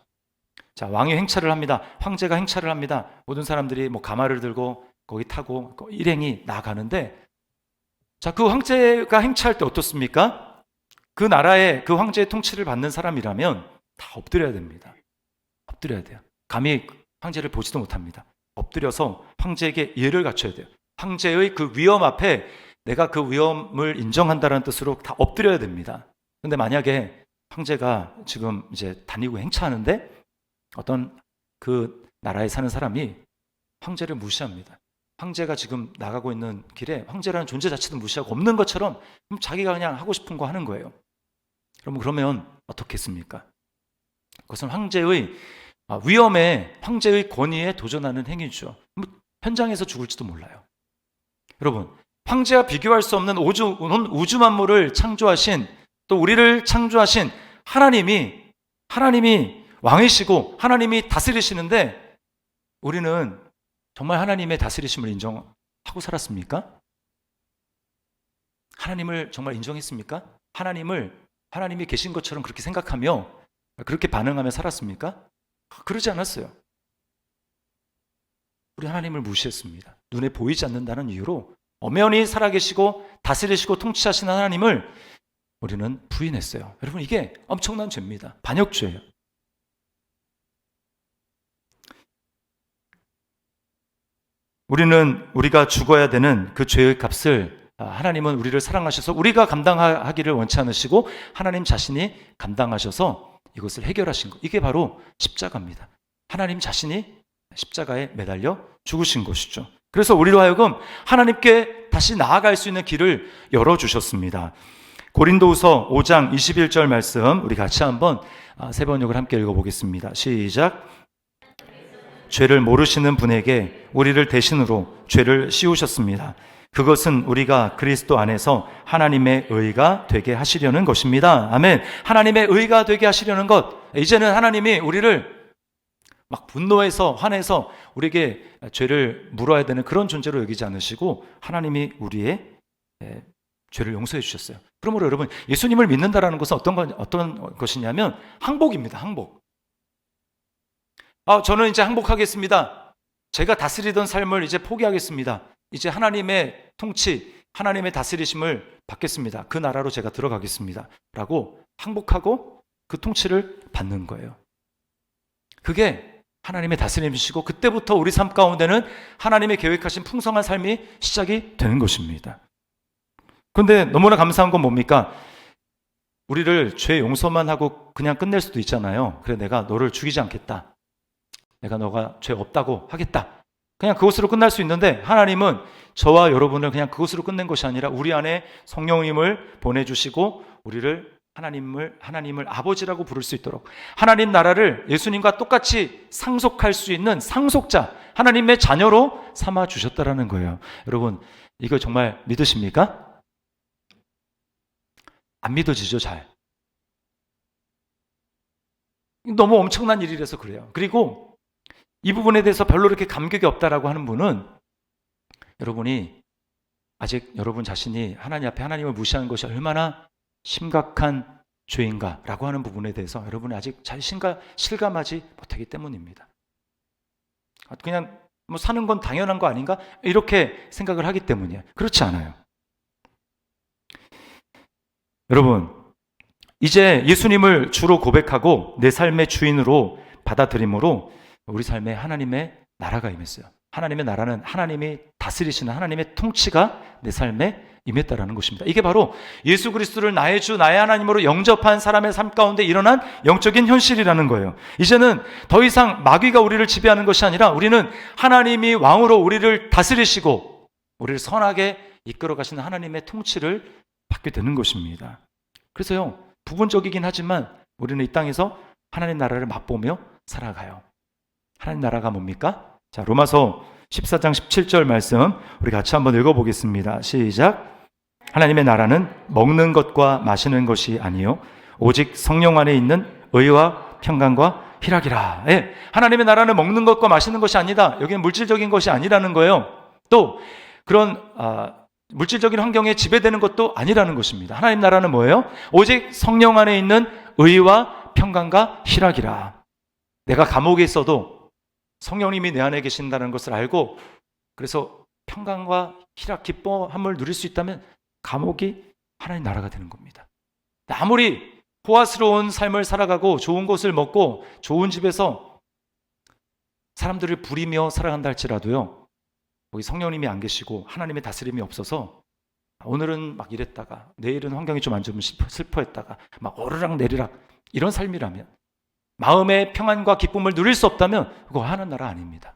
자, 왕이 행차를 합니다. 황제가 행차를 합니다. 모든 사람들이 가마를 들고 거기 타고 일행이 나가는데, 자, 그 황제가 행차할 때 어떻습니까? 그 나라의 그 황제의 통치를 받는 사람이라면 다 엎드려야 됩니다. 엎드려야 돼요. 감히 황제를 보지도 못합니다. 엎드려서 황제에게 예를 갖춰야 돼요. 황제의 그 위엄 앞에 내가 그 위엄을 인정한다는 뜻으로 다 엎드려야 됩니다. 근데 만약에 황제가 지금 이제 다니고 행차하는데 어떤 그 나라에 사는 사람이 황제를 무시합니다. 황제가 지금 나가고 있는 길에 황제라는 존재 자체도 무시하고 없는 것처럼 자기가 그냥 하고 싶은 거 하는 거예요. 그러면 어떻겠습니까? 그것은 황제의 위엄에, 황제의 권위에 도전하는 행위죠. 현장에서 죽을지도 몰라요. 여러분, 황제와 비교할 수 없는 우주 만물을 창조하신, 또 우리를 창조하신 하나님이 왕이시고 하나님이 다스리시는데, 우리는 정말 하나님의 다스리심을 인정하고 살았습니까? 하나님을 정말 인정했습니까? 하나님이 계신 것처럼 그렇게 생각하며 그렇게 반응하며 살았습니까? 그러지 않았어요. 우리 하나님을 무시했습니다. 눈에 보이지 않는다는 이유로 엄연히 살아계시고 다스리시고 통치하시는 하나님을 우리는 부인했어요. 여러분, 이게 엄청난 죄입니다. 반역죄예요. 우리가 죽어야 되는 그 죄의 값을 하나님은 우리를 사랑하셔서 우리가 감당하기를 원치 않으시고 하나님 자신이 감당하셔서 이것을 해결하신 것. 이게 바로 십자가입니다. 하나님 자신이 십자가에 매달려 죽으신 것이죠. 그래서 우리로 하여금 하나님께 다시 나아갈 수 있는 길을 열어주셨습니다. 고린도후서 5장 21절 말씀 우리 같이 한번 세 번역을 함께 읽어보겠습니다. 시작. 죄를 모르시는 분에게 우리를 대신으로 죄를 씌우셨습니다. 그것은 우리가 그리스도 안에서 하나님의 의가 되게 하시려는 것입니다. 아멘. 하나님의 의가 되게 하시려는 것. 이제는 하나님이 우리를 막 분노해서 화내서 우리에게 죄를 물어야 되는 그런 존재로 여기지 않으시고 하나님이 우리의 죄를 용서해 주셨어요. 그러므로 여러분, 예수님을 믿는다라는 것은 어떤 것이냐면 항복입니다. 항복. 저는 이제 항복하겠습니다. 제가 다스리던 삶을 이제 포기하겠습니다. 이제 하나님의 통치, 하나님의 다스리심을 받겠습니다. 그 나라로 제가 들어가겠습니다. 라고 항복하고 그 통치를 받는 거예요. 그게 하나님의 다스림이시고 그때부터 우리 삶 가운데는 하나님의 계획하신 풍성한 삶이 시작이 되는 것입니다. 그런데 너무나 감사한 건 뭡니까? 우리를 죄 용서만 하고 그냥 끝낼 수도 있잖아요. 그래, 내가 너를 죽이지 않겠다. 내가 너가 죄 없다고 하겠다. 그냥 그것으로 끝날 수 있는데 하나님은 저와 여러분을 그냥 그것으로 끝낸 것이 아니라 우리 안에 성령님을 보내주시고 우리를 하나님을 아버지라고 부를 수 있도록 하나님 나라를 예수님과 똑같이 상속할 수 있는 상속자, 하나님의 자녀로 삼아 주셨다라는 거예요. 여러분, 이거 정말 믿으십니까? 안 믿어지죠, 잘. 너무 엄청난 일이라서 그래요. 그리고 이 부분에 대해서 별로 이렇게 감격이 없다라고 하는 분은 여러분이 아직 여러분 자신이 하나님 앞에 하나님을 무시하는 것이 얼마나 심각한 죄인가라고 하는 부분에 대해서 여러분이 아직 잘 실감하지 못하기 때문입니다. 그냥 사는 건 당연한 거 아닌가? 이렇게 생각을 하기 때문이에요. 그렇지 않아요. 여러분, 이제 예수님을 주로 고백하고 내 삶의 주인으로 받아들임으로 우리 삶에 하나님의 나라가 임했어요. 하나님의 나라는 하나님이 다스리시는 하나님의 통치가 내 삶에 임했다라는 것입니다. 이게 바로 예수 그리스도를 나의 주, 나의 하나님으로 영접한 사람의 삶 가운데 일어난 영적인 현실이라는 거예요. 이제는 더 이상 마귀가 우리를 지배하는 것이 아니라 우리는 하나님이 왕으로 우리를 다스리시고 우리를 선하게 이끌어 가시는 하나님의 통치를 받게 되는 것입니다. 그래서요, 부분적이긴 하지만 우리는 이 땅에서 하나님 나라를 맛보며 살아가요. 하나님 나라가 뭡니까? 자, 로마서 14장 17절 말씀 우리 같이 한번 읽어보겠습니다. 시작. 하나님의 나라는 먹는 것과 마시는 것이 아니요 오직 성령 안에 있는 의와 평강과 희락이라. 예, 하나님의 나라는 먹는 것과 마시는 것이 아니다. 여기는 물질적인 것이 아니라는 거예요. 또 그런 물질적인 환경에 지배되는 것도 아니라는 것입니다. 하나님 나라는 뭐예요? 오직 성령 안에 있는 의와 평강과 희락이라. 내가 감옥에 있어도 성령님이 내 안에 계신다는 것을 알고 그래서 평강과 희락, 기뻐함을 누릴 수 있다면 감옥이 하나님 나라가 되는 겁니다. 아무리 호화스러운 삶을 살아가고 좋은 것을 먹고 좋은 집에서 사람들을 부리며 살아간다 할지라도요, 거기 성령님이 안 계시고 하나님의 다스림이 없어서 오늘은 막 이랬다가 내일은 환경이 좀 안 좋으면 슬퍼했다가 막 오르락 내리락 이런 삶이라면, 마음의 평안과 기쁨을 누릴 수 없다면 그거 하나님 나라 아닙니다.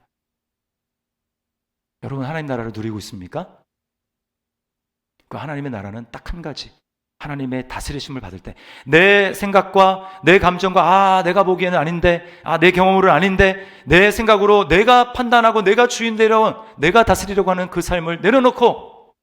여러분, 하나님 나라를 누리고 있습니까? 그 하나님의 나라는 딱 한 가지, 하나님의 다스리심을 받을 때 내 생각과 내 감정과 내가 보기에는 아닌데, 내 경험으로는 아닌데, 내 생각으로 내가 판단하고 내가 주인되려 내가 다스리려고 하는 그 삶을 내려놓고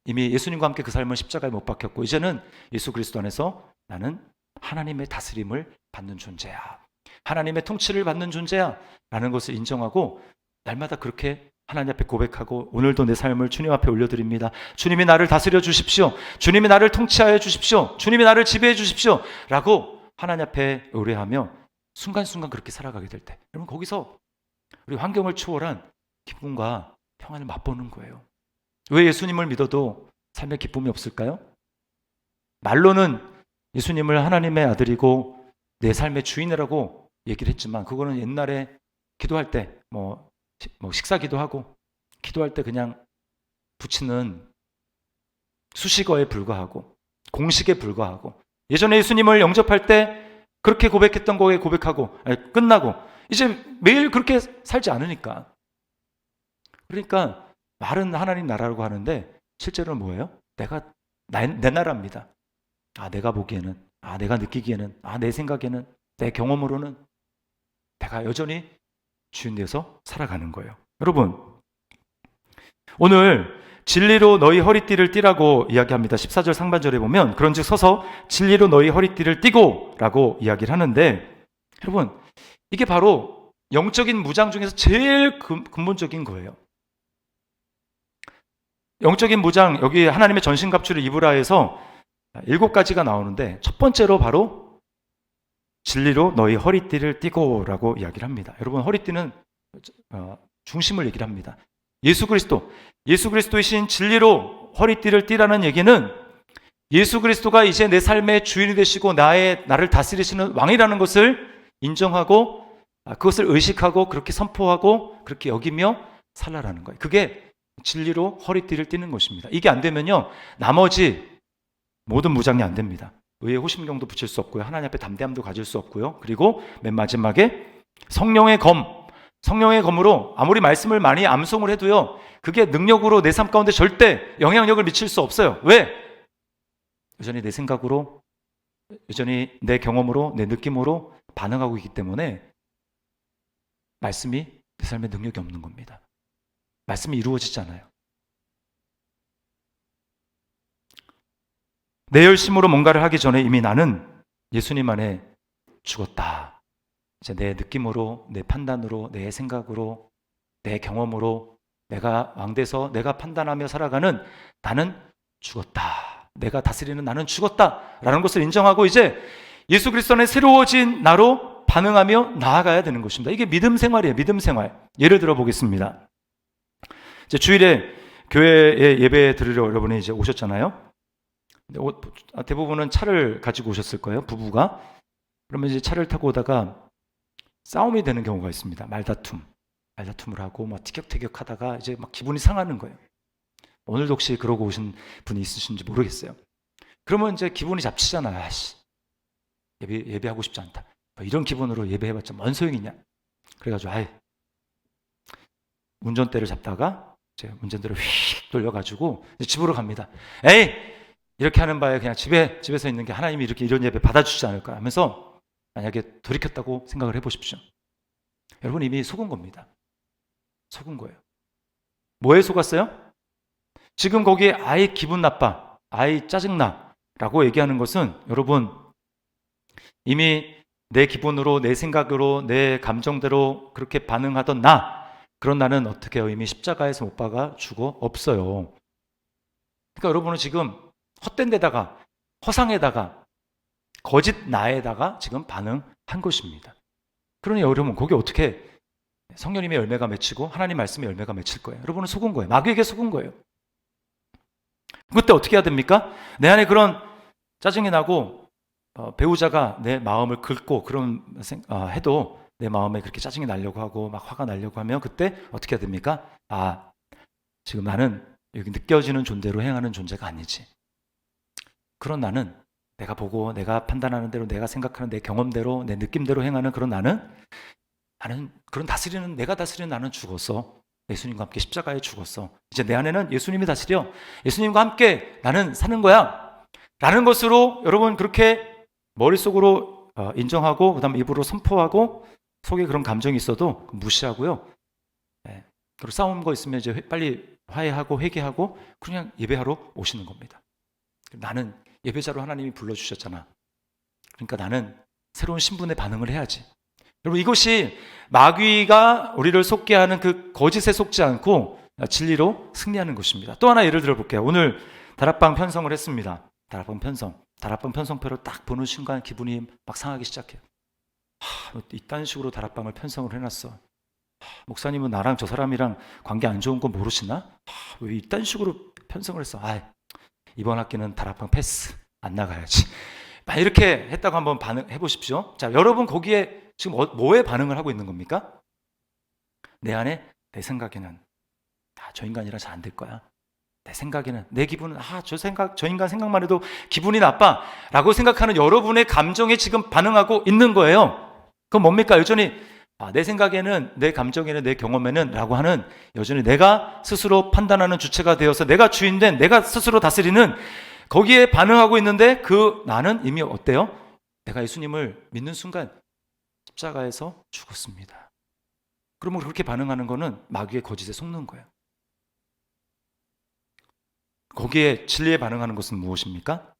이미 예수님과 함께 그 삶을 십자가에 못 박혔고 이제는 예수 그리스도 안에서 나는 하나님의 다스림을 받는 존재야, 하나님의 통치를 받는 존재야 라는 것을 인정하고 날마다 그렇게 하나님 앞에 고백하고, 오늘도 내 삶을 주님 앞에 올려드립니다. 주님이 나를 다스려 주십시오. 주님이 나를 통치하여 주십시오. 주님이 나를 지배해 주십시오 라고 하나님 앞에 의뢰하며 순간순간 그렇게 살아가게 될 때, 여러분, 거기서 우리 환경을 초월한 기쁨과 평안을 맛보는 거예요. 왜 예수님을 믿어도 삶에 기쁨이 없을까요? 말로는 예수님을 하나님의 아들이고 내 삶의 주인이라고 얘기를 했지만, 그거는 옛날에 기도할 때 뭐 식사 기도하고 기도할 때 그냥 붙이는 수식어에 불과하고 공식에 불과하고, 예전에 예수님을 영접할 때 그렇게 고백했던 거에 고백하고 끝나고 이제 매일 그렇게 살지 않으니까. 그러니까 말은 하나님 나라라고 하는데 실제로는 뭐예요? 내 나라입니다. 내가 보기에는, 내가 느끼기에는, 내 생각에는, 내 경험으로는 내가 여전히 주인 되어서 살아가는 거예요. 여러분, 오늘 진리로 너희 허리띠를 띠라고 이야기합니다. 14절 상반절에 보면 그런즉 서서 진리로 너희 허리띠를 띠고 라고 이야기를 하는데, 여러분, 이게 바로 영적인 무장 중에서 제일 근본적인 거예요. 영적인 무장, 여기 하나님의 전신갑주를 입으라 해서 7가지가 나오는데 첫 번째로 바로 진리로 너희 허리띠를 띠고 라고 이야기를 합니다. 여러분, 허리띠는 중심을 얘기를 합니다. 예수 그리스도이신 진리로 허리띠를 띠라는 얘기는 예수 그리스도가 이제 내 삶의 주인이 되시고 나를 다스리시는 왕이라는 것을 인정하고 그것을 의식하고 그렇게 선포하고 그렇게 여기며 살라라는 거예요. 그게 진리로 허리띠를 띠는 것입니다. 이게 안 되면요, 나머지 모든 무장이 안 됩니다. 의의 호심경도 붙일 수 없고요, 하나님 앞에 담대함도 가질 수 없고요, 그리고 맨 마지막에 성령의 검으로 아무리 말씀을 많이 암송을 해도요, 그게 능력으로 내 삶 가운데 절대 영향력을 미칠 수 없어요. 왜? 여전히 내 생각으로, 여전히 내 경험으로, 내 느낌으로 반응하고 있기 때문에 말씀이 내 삶에 능력이 없는 겁니다. 말씀이 이루어지잖아요. 내 열심으로 뭔가를 하기 전에 이미 나는 예수님 안에 죽었다. 이제 내 느낌으로, 내 판단으로, 내 생각으로, 내 경험으로 내가 왕돼서 내가 판단하며 살아가는 나는 죽었다. 내가 다스리는 나는 죽었다 라는 것을 인정하고 이제 예수 그리스도 안에 새로워진 나로 반응하며 나아가야 되는 것입니다. 이게 믿음 생활이에요. 믿음 생활. 예를 들어 보겠습니다. 이제 주일에 교회에 예배 드리러 여러분이 이제 오셨잖아요. 대부분은 차를 가지고 오셨을 거예요, 부부가. 그러면 이제 차를 타고 오다가 싸움이 되는 경우가 있습니다. 말다툼을 하고 막 티격태격 하다가 이제 막 기분이 상하는 거예요. 오늘도 혹시 그러고 오신 분이 있으신지 모르겠어요. 그러면 이제 기분이 잡치잖아요. 예배하고 싶지 않다. 이런 기분으로 예배해봤자 뭔 소용이냐. 그래가지고 운전대를 잡다가 이제 운전대를 휙 돌려가지고 이제 집으로 갑니다. 이렇게 하는 바에 그냥 집에서 있는 게 하나님이 이런 예배 받아주지 않을까 하면서 만약에 돌이켰다고 생각을 해보십시오. 여러분, 이미 속은 겁니다. 속은 거예요. 뭐에 속았어요? 지금 거기에 기분 나빠, 짜증나 라고 얘기하는 것은 여러분 이미 내 기분으로, 내 생각으로, 내 감정대로 그렇게 반응하던 그런 나는 어떻게 해요? 이미 십자가에서 못 박아 죽어? 없어요. 그러니까 여러분은 지금 헛된 데다가, 허상에다가, 거짓 나에다가 지금 반응한 것입니다. 그러니 여러분, 거기 어떻게 성령님의 열매가 맺히고 하나님 말씀의 열매가 맺힐 거예요? 여러분은 속은 거예요. 마귀에게 속은 거예요. 그때 어떻게 해야 됩니까? 내 안에 그런 짜증이 나고 배우자가 내 마음을 긁고 해도 내 마음에 그렇게 짜증이 나려고 하고 막 화가 나려고 하면 그때 어떻게 해야 됩니까? 지금 나는 여기 느껴지는 존재로 행하는 존재가 아니지. 그런 나는 내가 보고 내가 판단하는 대로, 내가 생각하는 내 경험대로, 내 느낌대로 행하는 그런 나는 그런 내가 다스리는 나는 죽었어. 예수님과 함께 십자가에 죽었어. 이제 내 안에는 예수님이 다스려. 예수님과 함께 나는 사는 거야 라는 것으로 여러분 그렇게 머릿속으로 인정하고 그 다음에 입으로 선포하고 속에 그런 감정이 있어도 무시하고요. 그리고 싸운 거 있으면 이제 빨리 화해하고 회개하고 그냥 예배하러 오시는 겁니다. 나는 예배자로 하나님이 불러주셨잖아. 그러니까 나는 새로운 신분에 반응을 해야지. 여러분, 이것이 마귀가 우리를 속게 하는 그 거짓에 속지 않고 진리로 승리하는 것입니다. 또 하나 예를 들어 볼게요. 오늘 다락방 편성을 했습니다. 다락방 편성표를 딱 보는 순간 기분이 막 상하기 시작해요. 이딴 식으로 다락방을 편성을 해놨어. 목사님은 나랑 저 사람이랑 관계 안 좋은 거 모르시나? 왜 이딴 식으로 편성을 했어? 이번 학기는 다락방 패스, 안 나가야지. 이렇게 했다고 한번 반응해 보십시오. 자, 여러분 거기에 지금 뭐에 반응을 하고 있는 겁니까? 내 안에, 내 생각에는 저 인간이라 잘 안 될 거야. 내 생각에는, 내 기분은 저 인간 생각만 해도 기분이 나빠 라고 생각하는 여러분의 감정에 지금 반응하고 있는 거예요. 그건 뭡니까? 여전히 내 생각에는, 내 감정에는, 내 경험에는 라고 하는, 여전히 내가 스스로 판단하는 주체가 되어서 내가 주인된, 내가 스스로 다스리는 거기에 반응하고 있는데 그 나는 이미 어때요? 내가 예수님을 믿는 순간 십자가에서 죽었습니다. 그러면 그렇게 반응하는 거는 마귀의 거짓에 속는 거예요. 거기에 진리에 반응하는 것은 무엇입니까?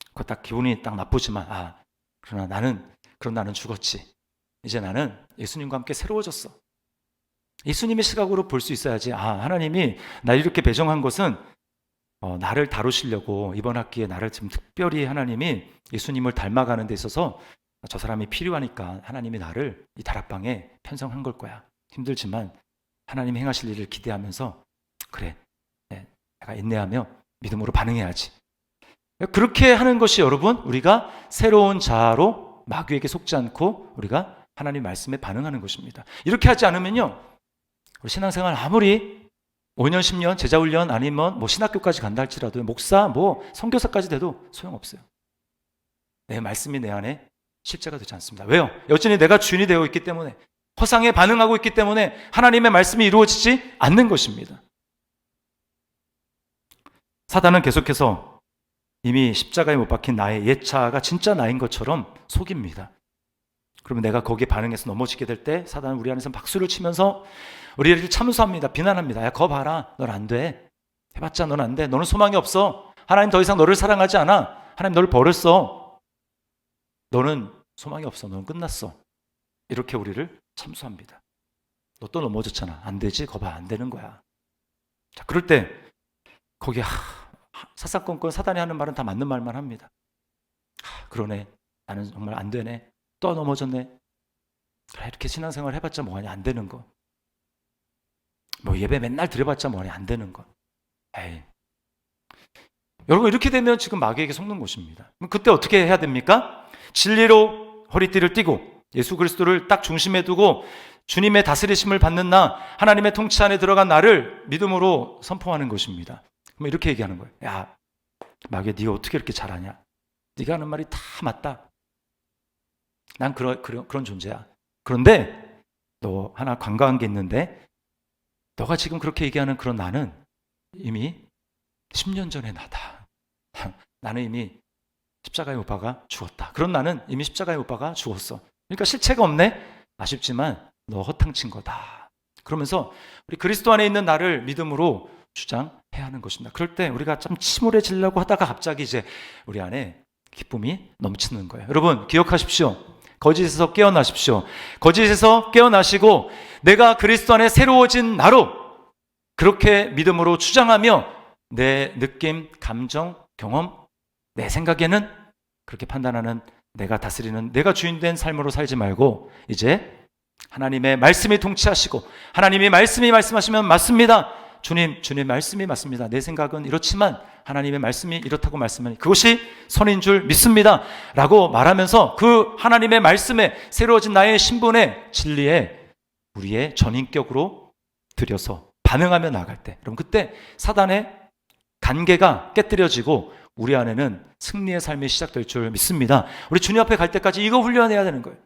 그거 딱 기분이 딱 나쁘지만 그러나 나는 죽었지. 이제 나는 예수님과 함께 새로워졌어. 예수님의 시각으로 볼 수 있어야지. 하나님이 나 이렇게 배정한 것은 나를 다루시려고 이번 학기에 나를 지금 특별히 하나님이 예수님을 닮아가는 데 있어서 저 사람이 필요하니까 하나님이 나를 이 다락방에 편성한 걸 거야. 힘들지만 하나님이 행하실 일을 기대하면서 그래, 내가 인내하며 믿음으로 반응해야지. 그렇게 하는 것이 여러분, 우리가 새로운 자아로 마귀에게 속지 않고 우리가 하나님 말씀에 반응하는 것입니다. 이렇게 하지 않으면요, 우리 신앙생활 아무리 5년, 10년 제자훈련 아니면 신학교까지 간다 할지라도 목사, 선교사까지 돼도 소용없어요. 내 말씀이 내 안에 실제가 되지 않습니다. 왜요? 여전히 내가 주인이 되어 있기 때문에, 허상에 반응하고 있기 때문에 하나님의 말씀이 이루어지지 않는 것입니다. 사단은 계속해서 이미 십자가에 못 박힌 나의 옛 자아가 진짜 나인 것처럼 속입니다. 그러면 내가 거기에 반응해서 넘어지게 될 때 사단은 우리 안에서 박수를 치면서 우리를 참수합니다. 비난합니다. 야, 거 봐라. 넌 안 돼. 해봤자 넌 안 돼. 너는 소망이 없어. 하나님 더 이상 너를 사랑하지 않아. 하나님 너를 버렸어. 너는 소망이 없어. 너는 끝났어. 이렇게 우리를 참수합니다. 너 또 넘어졌잖아. 안 되지? 거 봐. 안 되는 거야. 자, 그럴 때 거기에 사사건건 사단이 하는 말은 다 맞는 말만 합니다. 그러네. 나는 정말 안 되네. 또 넘어졌네. 이렇게 신앙생활 해봤자 뭐하냐. 안 되는 거. 예배 맨날 드려봤자 뭐하냐. 안 되는 거. 여러분, 이렇게 되면 지금 마귀에게 속는 것입니다. 그때 어떻게 해야 됩니까? 진리로 허리띠를 띠고 예수 그리스도를 딱 중심에 두고 주님의 다스리심을 받는 나, 하나님의 통치 안에 들어간 나를 믿음으로 선포하는 것입니다. 그럼 이렇게 얘기하는 거예요. 야, 마귀야, 네가 어떻게 이렇게 잘하냐? 네가 하는 말이 다 맞다. 난 그런 존재야. 그런데 너 하나 관과한 게 있는데, 너가 지금 그렇게 얘기하는 그런 나는 이미 10년 전의 나다. 나는 이미 십자가에 못 박아 죽었다. 그런 나는 이미 십자가에 못 박아 죽었어. 그러니까 실체가 없네? 아쉽지만 너 허탕친 거다. 그러면서 우리 그리스도 안에 있는 나를 믿음으로 주장해야 하는 것입니다. 그럴 때 우리가 좀 침울해지려고 하다가 갑자기 이제 우리 안에 기쁨이 넘치는 거예요. 여러분, 기억하십시오. 거짓에서 깨어나십시오. 거짓에서 깨어나시고 내가 그리스도 안에 새로워진 나로 그렇게 믿음으로 주장하며 내 느낌, 감정, 경험, 내 생각에는 그렇게 판단하는, 내가 다스리는, 내가 주인된 삶으로 살지 말고 이제 하나님의 말씀이 통치하시고 하나님이 말씀이 말씀하시면 맞습니다. 주님 말씀이 맞습니다. 내 생각은 이렇지만 하나님의 말씀이 이렇다고 말씀하니 그것이 선인 줄 믿습니다 라고 말하면서 그 하나님의 말씀에 새로워진 나의 신분의 진리에 우리의 전인격으로 들여서 반응하며 나아갈 때, 그럼 그때 사단의 간계가 깨뜨려지고 우리 안에는 승리의 삶이 시작될 줄 믿습니다. 우리 주님 앞에 갈 때까지 이거 훈련해야 되는 거예요.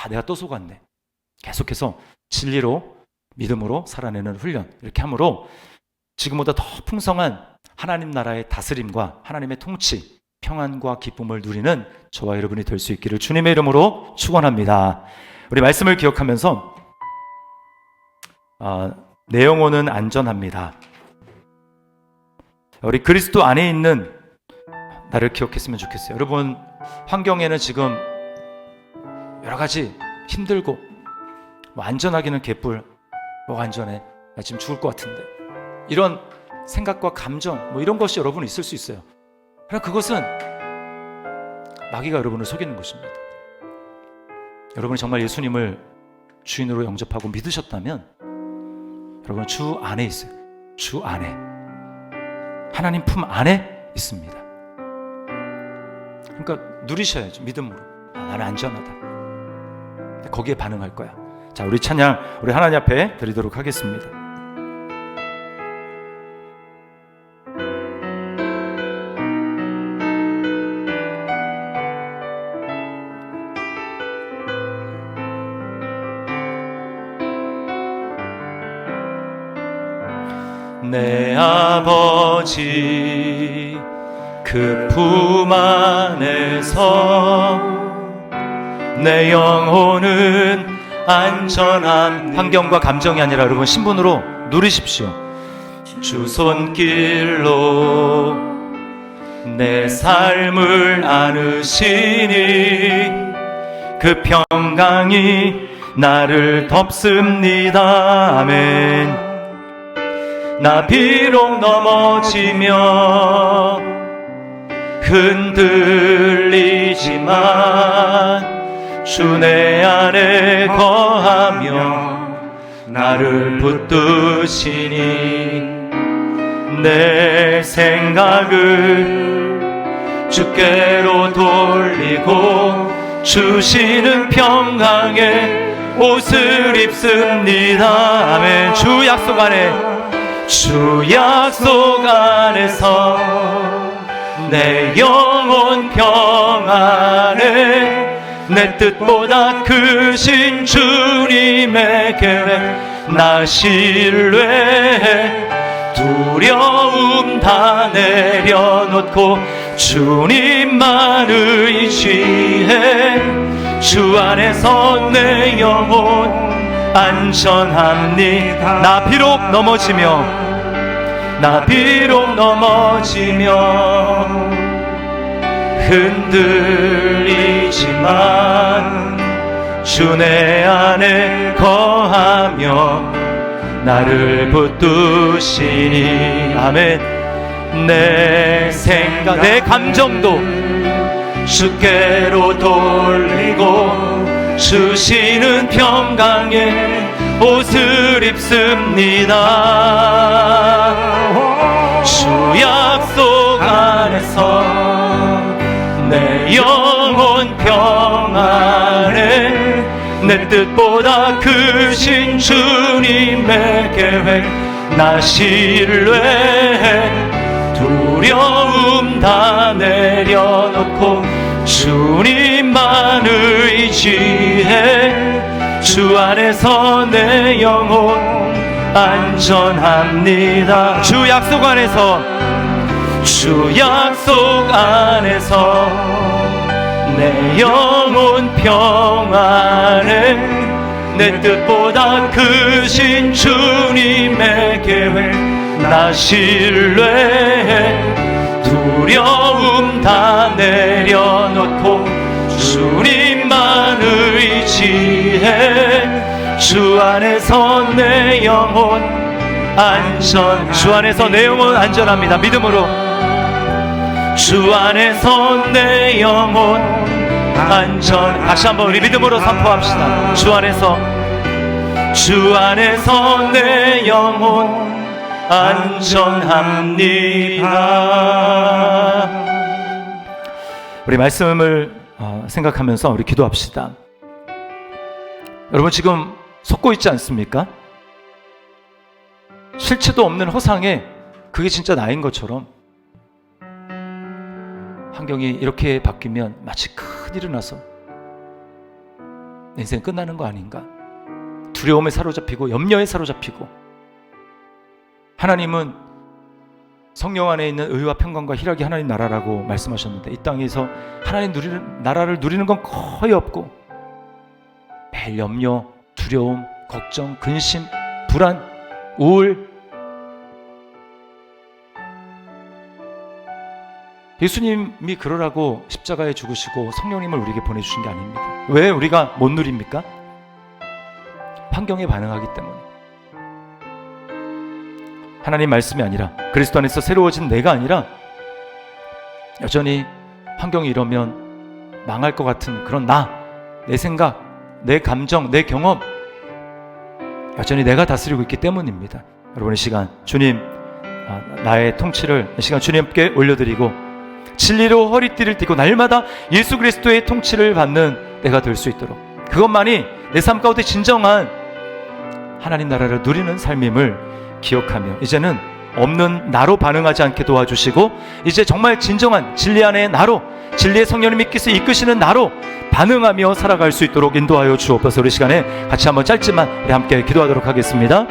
내가 또 속았네. 계속해서 진리로, 믿음으로 살아내는 훈련, 이렇게 함으로 지금보다 더 풍성한 하나님 나라의 다스림과 하나님의 통치, 평안과 기쁨을 누리는 저와 여러분이 될 수 있기를 주님의 이름으로 축원합니다. 우리 말씀을 기억하면서 내 영혼은 안전합니다. 우리 그리스도 안에 있는 나를 기억했으면 좋겠어요. 여러분, 환경에는 지금 여러 가지 힘들고 안전하기는 개뿔, 뭐가 안전해, 나 지금 죽을 것 같은데, 이런 생각과 감정, 이런 것이 여러분 있을 수 있어요. 그러나 그것은 마귀가 여러분을 속이는 것입니다. 여러분이 정말 예수님을 주인으로 영접하고 믿으셨다면 여러분 주 안에 있어요. 주 안에, 하나님 품 안에 있습니다. 그러니까 누리셔야죠. 믿음으로. 나는 안전하다. 거기에 반응할 거야. 자, 우리 찬양 우리 하나님 앞에 드리도록 하겠습니다. 내 아버지 그 품 안에서 내 영혼은 안전한, 환경과 감정이 아니라 여러분 신분으로 누리십시오. 주 손길로 내 삶을 안으시니 그 평강이 나를 덮습니다. 아멘. 나 비록 넘어지며 흔들리지만 주 내 안에 거하며 나를 붙드시니 내 생각을 주께로 돌리고 주시는 평강의 옷을 입습니다. 아멘. 주 약속 안에, 주 약속 안에서 내 영혼 평안에 내 뜻보다 크신 주님의 계획 나 신뢰해 두려움 다 내려놓고 주님만 의지해 주 안에서 내 영혼 안전합니다. 나 비록 넘어지며 흔들리지만 주 내 안에 거하며 나를 붙드시니 아멘. 내 생각, 내 감정도 주께로 돌리고 주시는 평강의 옷을 입습니다. 주 약속 안에서 내 영혼 평안에 내 뜻보다 크신 주님의 계획 나 신뢰해 두려움 다 내려놓고 주님만 의지해 주 안에서 내 영혼 안전합니다. 주 약속 안에서 내 영혼 평안에 내 뜻보다 크신 주님의 계획 나 신뢰해 두려움 다 내려놓고 주님만 주 안에서 내 영혼 안전. 주 안에서 내 영혼 안전합니다. 믿음으로. 주 안에서 내 영혼 안전. 다시 한번 우리 믿음으로 선포합시다. 주 안에서 내 영혼 안전합니다. 우리 말씀을 생각하면서 우리 기도합시다. 여러분 지금 속고 있지 않습니까? 실체도 없는 허상에 그게 진짜 나인 것처럼 환경이 이렇게 바뀌면 마치 큰일이 나서 내 인생 끝나는 거 아닌가? 두려움에 사로잡히고 염려에 사로잡히고. 하나님은 성령 안에 있는 의와 평강과 희락이 하나님 나라라고 말씀하셨는데, 이 땅에서 하나님 나라를 누리는 건 거의 없고 매일 염려, 두려움, 걱정, 근심, 불안, 우울. 예수님이 그러라고 십자가에 죽으시고 성령님을 우리에게 보내주신 게 아닙니다. 왜 우리가 못 누립니까? 환경에 반응하기 때문에. 하나님 말씀이 아니라, 그리스도 안에서 새로워진 내가 아니라 여전히 환경이 이러면 망할 것 같은 그런 내 생각, 내 감정, 내 경험, 여전히 내가 다스리고 있기 때문입니다. 여러분 이 시간 주님, 나의 통치를 이 시간 주님께 올려드리고 진리로 허리띠를 띠고 날마다 예수 그리스도의 통치를 받는 내가 될 수 있도록, 그것만이 내 삶 가운데 진정한 하나님 나라를 누리는 삶임을 기억하며 이제는 없는 나로 반응하지 않게 도와주시고, 이제 정말 진정한 진리 안의 나로, 진리의 성령님께서 이끄시는 나로 반응하며 살아갈 수 있도록 인도하여 주옵소서. 우리 시간에 같이 한번 짧지만 우리 함께 기도하도록 하겠습니다.